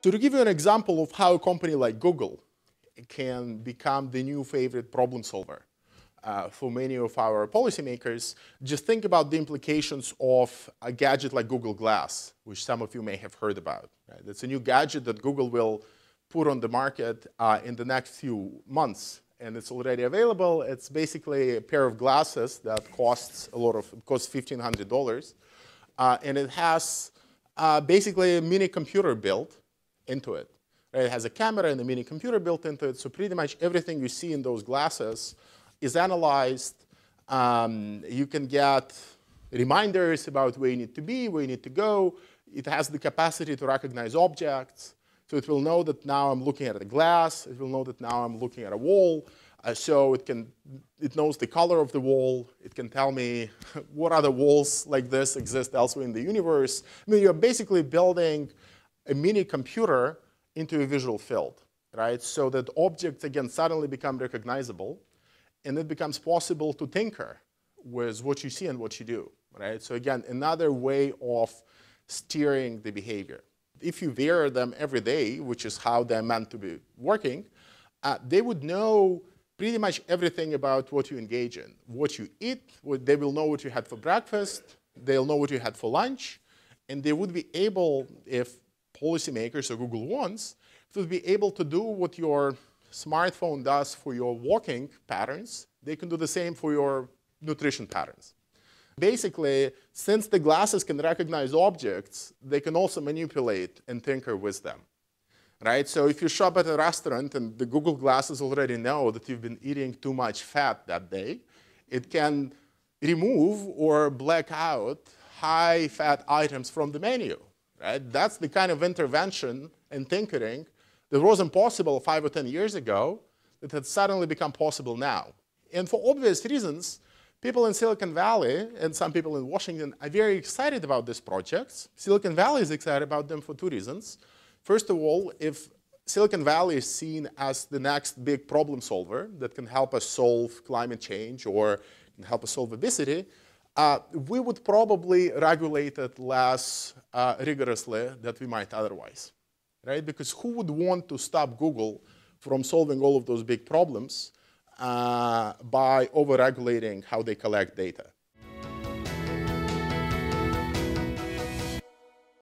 So to give you an example of how a company like Google can become the new favorite problem solver for many of our policymakers, just think about the implications of a gadget like Google Glass, which some of you may have heard about. Right? It's a new gadget that Google will put on the market in the next few months, and it's already available. It's basically a pair of glasses that costs $1,500, and it has basically a mini computer built into it. Right? It has a camera and a mini computer built into it, so pretty much everything you see in those glasses is analyzed. You can get reminders about where you need to be, where you need to go. It has the capacity to recognize objects. So it will know that now I'm looking at a glass. It will know that now I'm looking at a wall. So it knows the color of the wall. It can tell me what other walls like this exist elsewhere in the universe. I mean, you're basically building a mini computer into a visual field, right? So that objects, again, suddenly become recognizable, and it becomes possible to tinker with what you see and what you do, right? So again, another way of steering the behavior. If you wear them every day, which is how they're meant to be working, they would know pretty much everything about what you engage in, what you eat. They will know what you had for breakfast. They'll know what you had for lunch. And they would be able, if policymakers or Google wants, it would be able to do what your smartphone does for your walking patterns. They can do the same for your nutrition patterns. Basically, since the glasses can recognize objects, they can also manipulate and tinker with them. Right? So if you shop at a restaurant and the Google glasses already know that you've been eating too much fat that day, it can remove or black out high-fat items from the menu. Right? That's the kind of intervention and tinkering that wasn't possible 5 or 10 years ago that had suddenly become possible now. And for obvious reasons, people in Silicon Valley and some people in Washington are very excited about these projects. Silicon Valley is excited about them for 2 reasons. First of all, if Silicon Valley is seen as the next big problem solver that can help us solve climate change or can help us solve obesity, we would probably regulate it less rigorously than we might otherwise. Right? Because who would want to stop Google from solving all of those big problems by over-regulating how they collect data?